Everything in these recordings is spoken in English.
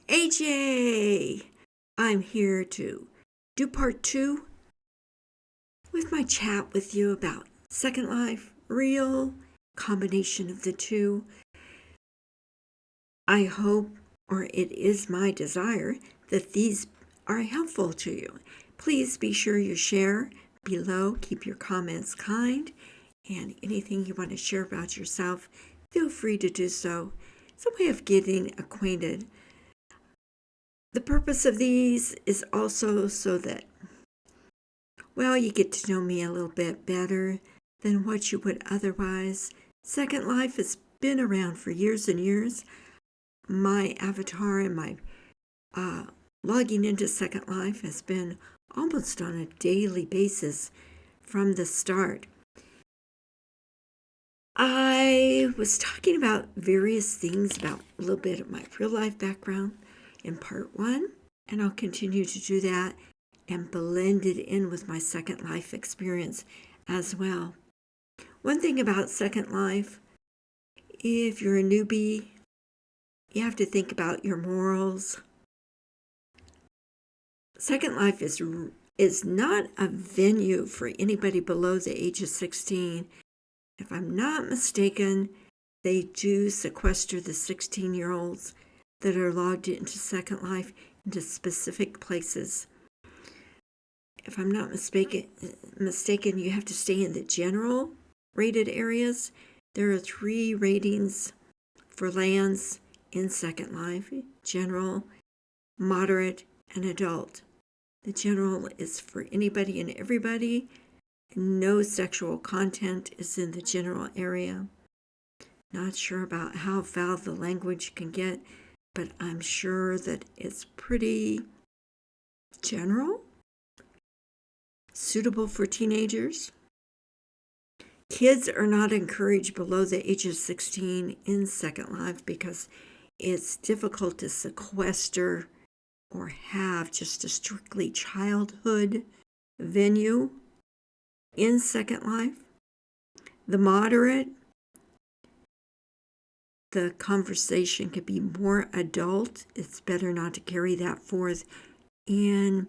AJ! I'm here to do part 2 with my chat with you about Second Life, real, combination of the two. I hope, or it is my desire, that these are helpful to you. Please be sure you share below, keep your comments kind, and anything you want to share about yourself, feel free to do so. It's a way of getting acquainted. The purpose of these is also so that, well, you get to know me a little bit better than what you would otherwise. Second Life has been around for years and years. My avatar and my logging into Second Life has been almost on a daily basis from the start. I was talking about various things about a little bit of my real life background in part 1, and I'll continue to do that and blend it in with my Second Life experience as well. One thing about Second Life, if you're a newbie, you have to think about your morals. Second Life is not a venue for anybody below the age of 16. If I'm not mistaken, they do sequester the 16-year-olds that are logged into Second Life into specific places. If I'm not mistaken, you have to stay in the general rated areas. There are 3 ratings for lands in Second Life: general, moderate, and adult. The general is for anybody and everybody. No sexual content is in the general area. Not sure about how foul the language can get, but I'm sure that it's pretty general, suitable for teenagers. Kids are not encouraged below the age of 16 in Second Life because it's difficult to sequester or have just a strictly childhood venue in Second Life. The moderate, the conversation could be more adult. It's better not to carry that forth in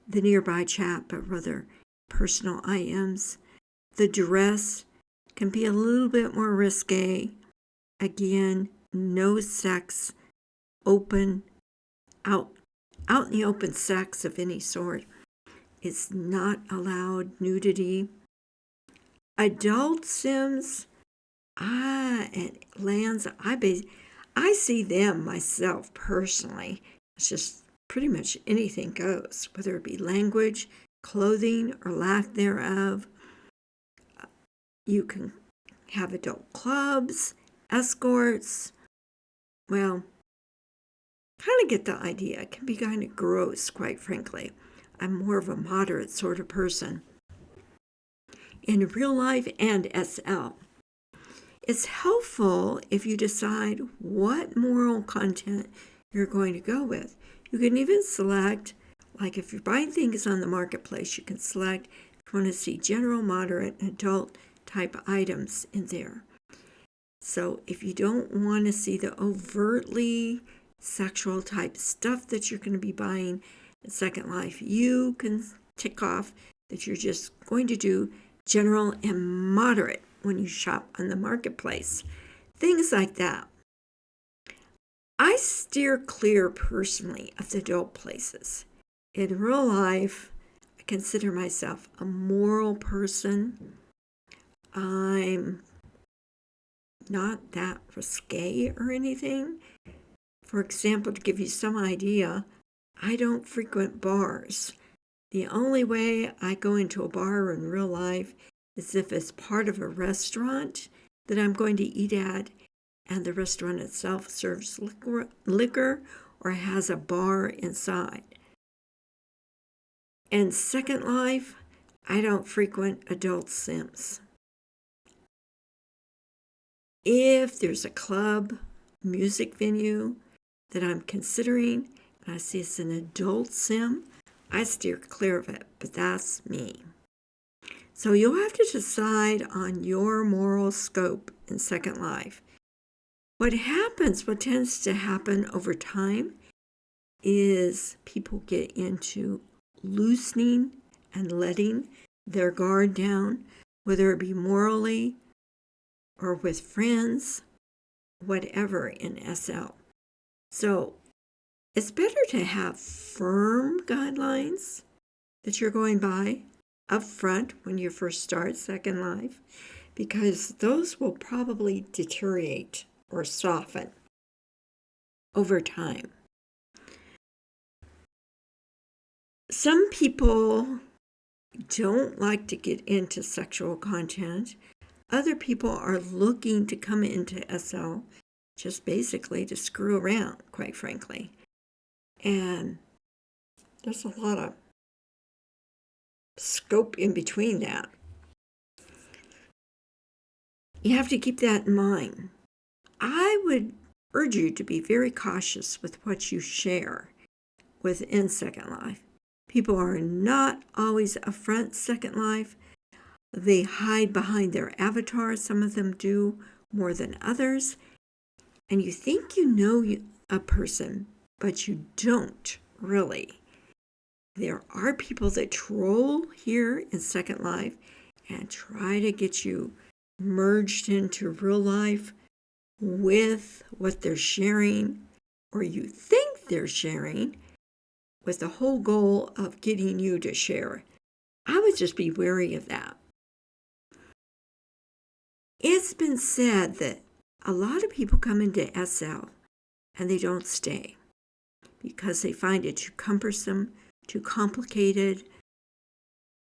the nearby chat, but rather personal IMs. The dress can be a little bit more risque. Again, no sex, open, out in the open sex of any sort. It's not allowed. Nudity. Adult Sims, and lands, I see them myself personally. It's just pretty much anything goes, whether it be language, clothing, or lack thereof. You can have adult clubs, escorts. Well, kind of get the idea. It can be kind of gross, quite frankly. I'm more of a moderate sort of person. In real life and SL, it's helpful if you decide what moral content you're going to go with. You can even select, like if you're buying things on the marketplace, you can select if you want to see general, moderate, and adult type items in there. So if you don't want to see the overtly sexual type stuff that you're going to be buying in Second Life, you can tick off that you're just going to do general and moderate when you shop on the marketplace. Things like that. I steer clear personally of the adult places. In real life, I consider myself a moral person. I'm not that risque or anything. For example, to give you some idea, I don't frequent bars. The only way I go into a bar in real life is if it's part of a restaurant that I'm going to eat at, and the restaurant itself serves liquor or has a bar inside. In Second Life, I don't frequent adult sims. If there's a club, music venue that I'm considering, and I see it's an adult sim, I steer clear of it, but that's me. So you'll have to decide on your moral scope in Second Life. What tends to happen over time is people get into loosening and letting their guard down, whether it be morally or with friends, whatever in SL. So it's better to have firm guidelines that you're going by up front when you first start Second Life, because those will probably deteriorate or soften over time. Some people don't like to get into sexual content. Other people are looking to come into SL just basically to screw around, quite frankly. And there's a lot of scope in between that. You have to keep that in mind. I would urge you to be very cautious with what you share within Second Life. People are not always upfront Second Life. They hide behind their avatar. Some of them do more than others. And you think you know a person, but you don't really. There are people that troll here in Second Life and try to get you merged into real life with what they're sharing, or you think they're sharing, with the whole goal of getting you to share. I would just be wary of that. It's been said that a lot of people come into SL and they don't stay because they find it too cumbersome, too complicated.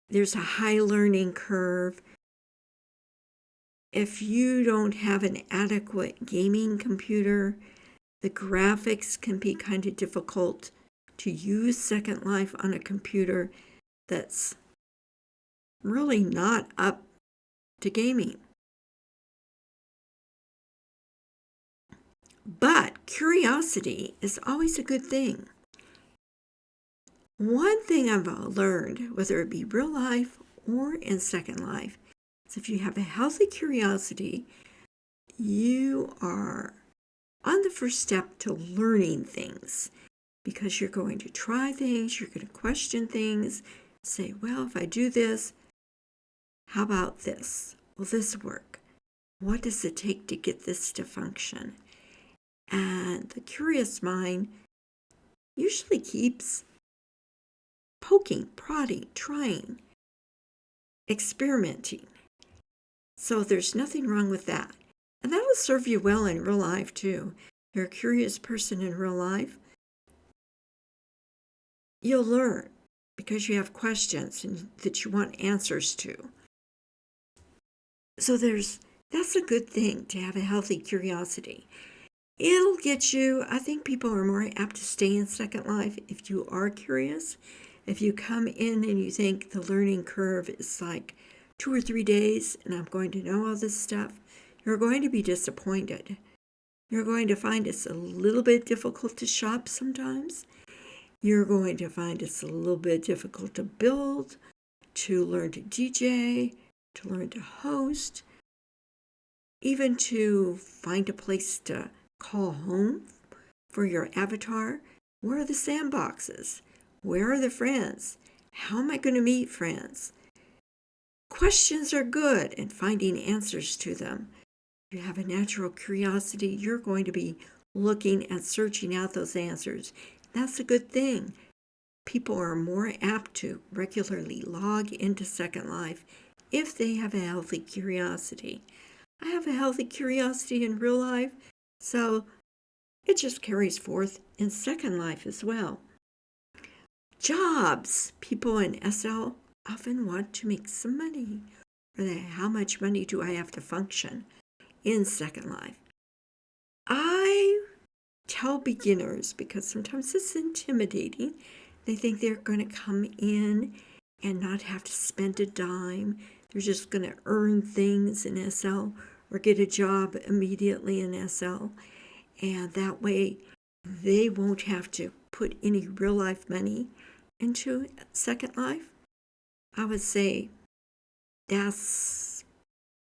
There's a high learning curve. If you don't have an adequate gaming computer, the graphics can be kind of difficult to use Second Life on a computer that's really not up to gaming. But curiosity is always a good thing. One thing I've learned, whether it be real life or in Second Life, is if you have a healthy curiosity, you are on the first step to learning things, because you're going to try things, you're going to question things, say, well, if I do this, how about this? Will this work? What does it take to get this to function? And the curious mind usually keeps poking, prodding, trying, experimenting. So there's nothing wrong with that. And that'll serve you well in real life too. If you're a curious person in real life, you'll learn because you have questions and that you want answers to. So that's a good thing, to have a healthy curiosity. It'll get you, I think people are more apt to stay in Second Life if you are curious. If you come in and you think the learning curve is like 2 or 3 days and I'm going to know all this stuff, you're going to be disappointed. You're going to find it's a little bit difficult to shop sometimes. You're going to find it's a little bit difficult to build, to learn to DJ, to learn to host, even to find a place to call home for your avatar. Where are the sandboxes? Where are the friends? How am I going to meet friends? Questions are good, and finding answers to them. If you have a natural curiosity, you're going to be looking and searching out those answers. That's a good thing. People are more apt to regularly log into Second Life if they have a healthy curiosity. I have a healthy curiosity in real life, so it just carries forth in Second Life as well. Jobs. People in SL often want to make some money. Or how much money do I have to function in Second Life? I tell beginners, because sometimes it's intimidating, they think they're going to come in and not have to spend a dime. They're just going to earn things in SL or get a job immediately in SL. And that way they won't have to put any real life money into Second Life. I would say that's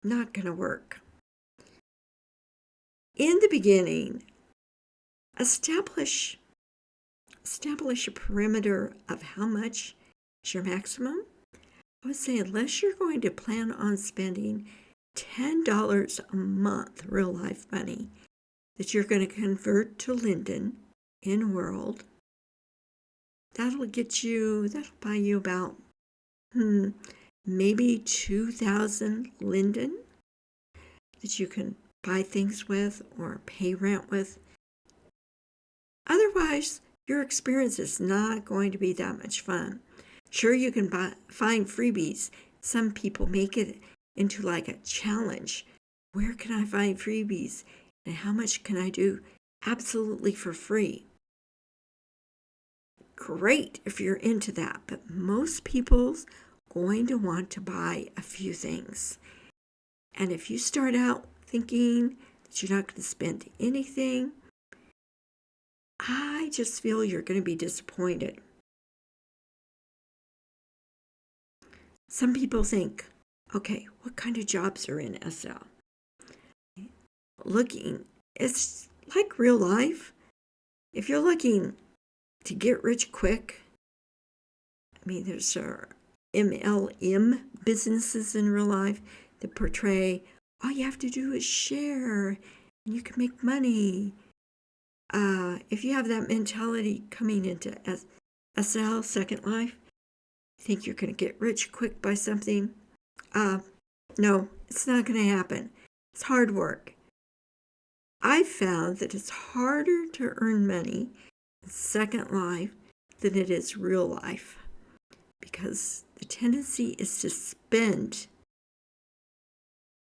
not going to work. In the beginning, establish establish a perimeter of how much is your maximum. I would say unless you're going to plan on spending $10 a month real life money that you're going to convert to Linden in World, that'll buy you about maybe 2,000 Linden that you can buy things with or pay rent with. Otherwise, your experience is not going to be that much fun. Sure, you can find freebies. Some people make it into like a challenge. Where can I find freebies? And how much can I do absolutely for free? Great if you're into that, but most people's going to want to buy a few things. And if you start out thinking that you're not going to spend anything, I just feel you're going to be disappointed. Some people think, okay, what kind of jobs are in SL? It's like real life. If you're looking to get rich quick, there's MLM businesses in real life that portray all you have to do is share and you can make money. If you have that mentality coming into SL, Second Life, you think you're going to get rich quick by something? No, it's not going to happen. It's hard work. I found that it's harder to earn money in Second Life than it is real life because the tendency is to spend,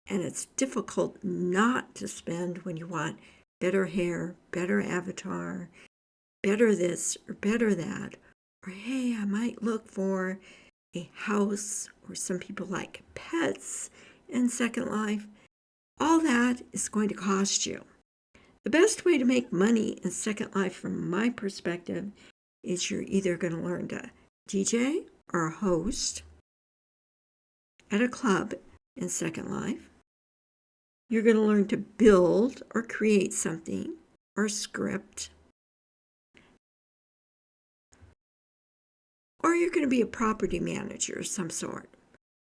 and it's difficult not to spend when you want better hair, better avatar, better this or better that, or hey, I might look for a house, or some people like pets in Second Life. All that is going to cost you. The best way to make money in Second Life, from my perspective, is you're either going to learn to DJ or host at a club in Second Life. You're going to learn to build or create something or script. Or you're going to be a property manager of some sort,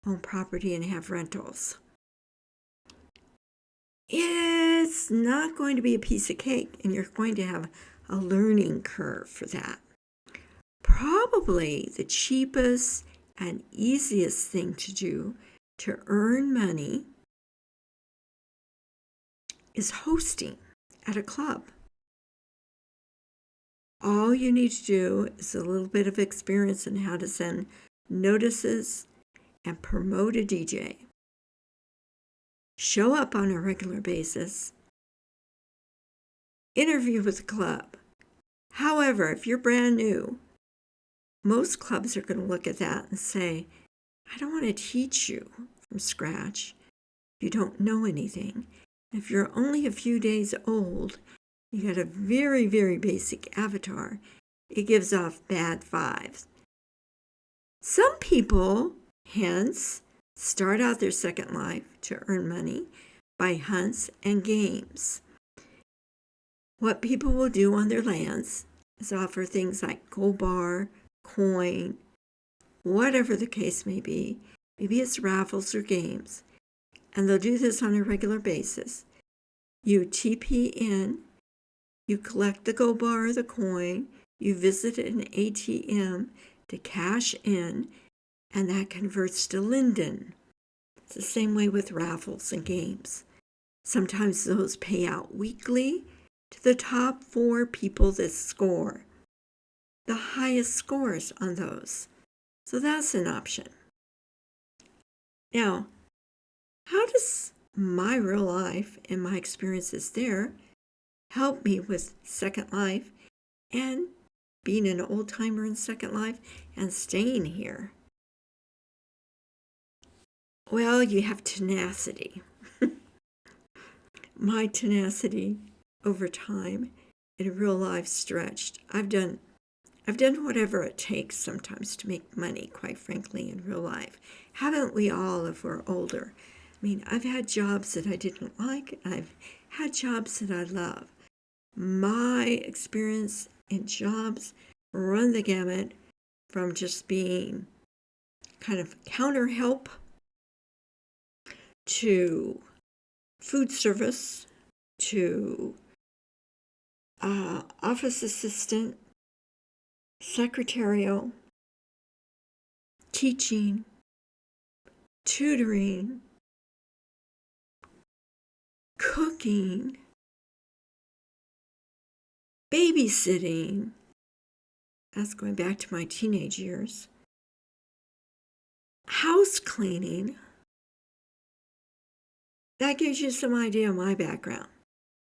own property and have rentals. It's not going to be a piece of cake, and you're going to have a learning curve for that. Probably the cheapest and easiest thing to do to earn money is hosting at a club. All you need to do is a little bit of experience in how to send notices and promote a DJ. Show up on a regular basis. Interview with the club. However, if you're brand new, most clubs are going to look at that and say, I don't want to teach you from scratch. You don't know anything. If you're only a few days old, you got a very, very basic avatar. It gives off bad vibes. Some people, hence, start out their Second Life to earn money by hunts and games. What people will do on their lands is offer things like gold bar, coin, whatever the case may be. Maybe it's raffles or games. And they'll do this on a regular basis. You TP in, you collect the gold bar or the coin, you visit an ATM to cash in, and that converts to Linden. It's the same way with raffles and games. Sometimes those pay out weekly to the top 4 people that score the highest scores on those. So that's an option. Now, how does my real life and my experiences there help me with Second Life and being an old timer in Second Life and staying here? Well, you have tenacity. My tenacity over time in real life stretched. I've done whatever it takes sometimes to make money, quite frankly, in real life. Haven't we all if we're older? I've had jobs that I didn't like. I've had jobs that I love. My experience in jobs run the gamut from just being kind of counter help to food service to office assistant, secretarial, teaching, tutoring, cooking, babysitting. That's going back to my teenage years. House cleaning. That gives you some idea of my background.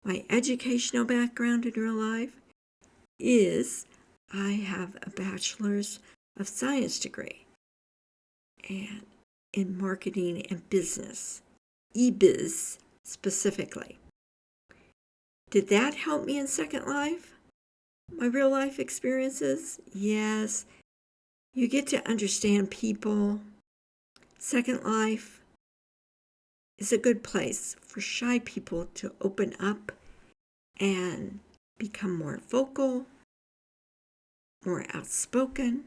My educational background in real life is I have a bachelor's of science degree and in marketing and business, e-biz specifically. Did that help me in Second Life? My real life experiences? Yes. You get to understand people. Second Life is a good place for shy people to open up and become more vocal, more outspoken.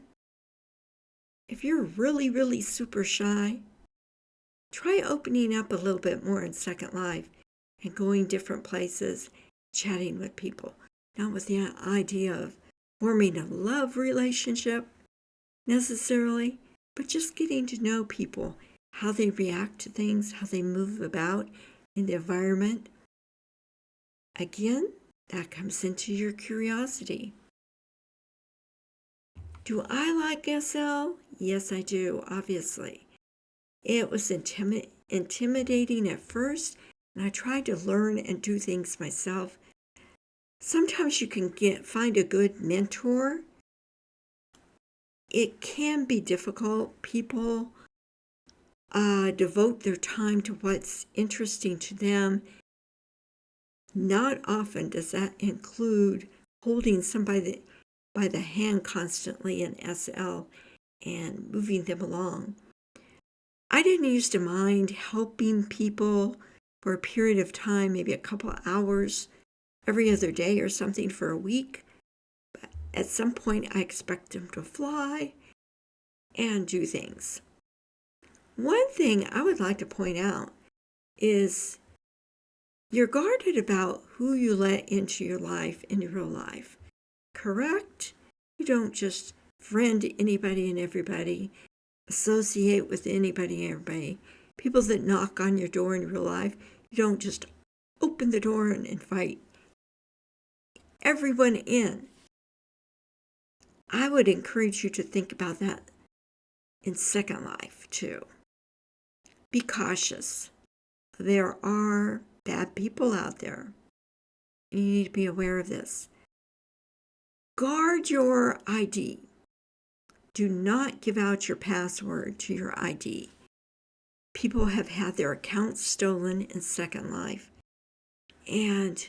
If you're really, really super shy, try opening up a little bit more in Second Life and going different places, chatting with people. Not with the idea of forming a love relationship necessarily, but just getting to know people, how they react to things, how they move about in the environment. Again, that comes into your curiosity. Do I like SL? Yes, I do, obviously. It was intimidating at first, and I tried to learn and do things myself. Sometimes you can find a good mentor. It can be difficult. People devote their time to what's interesting to them. Not often does that include holding somebody by the hand constantly in SL and moving them along. I didn't used to mind helping people for a period of time, maybe a couple of hours every other day or something for a week. But at some point, I expect them to fly and do things. One thing I would like to point out is you're guarded about who you let into your life in real life, correct? You don't just friend anybody and everybody, associate with anybody and everybody. People that knock on your door in real life, you don't just open the door and invite everyone in. I would encourage you to think about that in Second Life too. Be cautious. There are bad people out there. You need to be aware of this. Guard your ID. Do not give out your password to your ID. People have had their accounts stolen in Second Life. And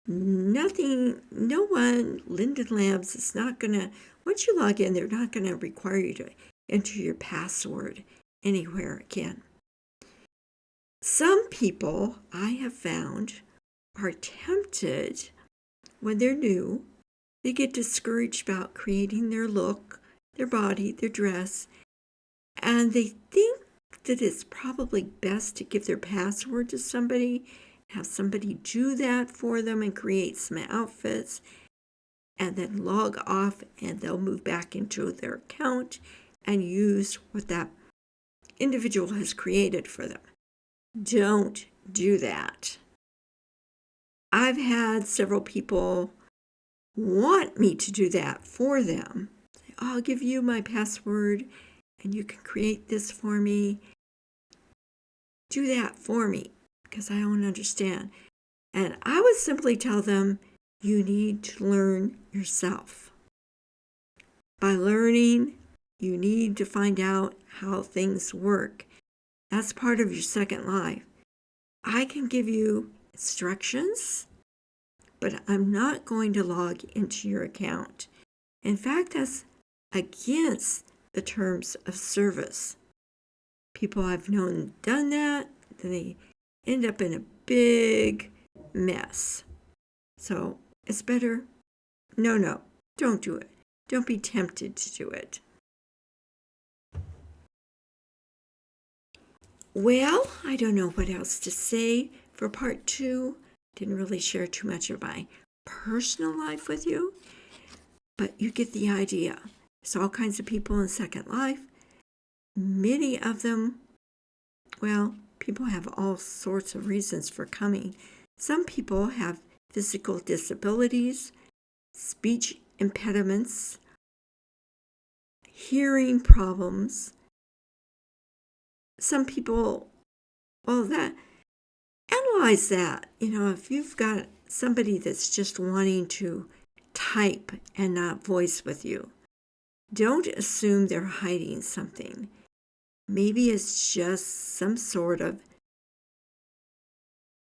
no one, Linden Labs is not going to, once you log in, they're not going to require you to enter your password anywhere again. Some people I have found are tempted when they're new. They get discouraged about creating their look, their body, their dress, and they think that it's probably best to give their password to somebody, have somebody do that for them and create some outfits, and then log off, and they'll move back into their account and use what that individual has created for them. Don't do that. I've had several people want me to do that for them. I'll give you my password and you can create this for me. Do that for me because I don't understand. And I would simply tell them, you need to learn yourself. By learning, you need to find out how things work. That's part of your Second Life. I can give you instructions, but I'm not going to log into your account. In fact, that's against the terms of service. People I've known done that, then they end up in a big mess. So it's better, no. Don't do it. Don't be tempted to do it. Well, I don't know what else to say for part 2. Didn't really share too much of my personal life with you, but you get the idea. There's all kinds of people in Second Life. Many of them, well, people have all sorts of reasons for coming. Some people have physical disabilities, speech impediments, hearing problems. Some people, well, that analyze that. If you've got somebody that's just wanting to type and not voice with you, don't assume they're hiding something. Maybe it's just some sort of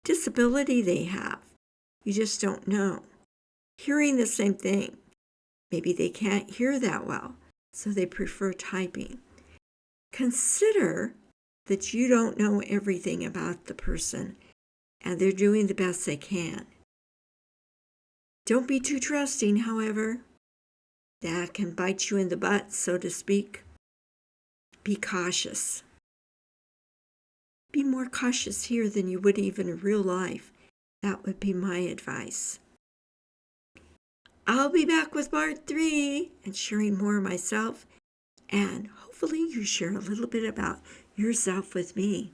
disability they have. You just don't know. Hearing the same thing. Maybe they can't hear that well, so they prefer typing. Consider that you don't know everything about the person, and they're doing the best they can. Don't be too trusting, however. That can bite you in the butt, so to speak. Be cautious. Be more cautious here than you would even in real life. That would be my advice. I'll be back with part 3 and sharing more of myself, and hopefully you share a little bit about yourself with me.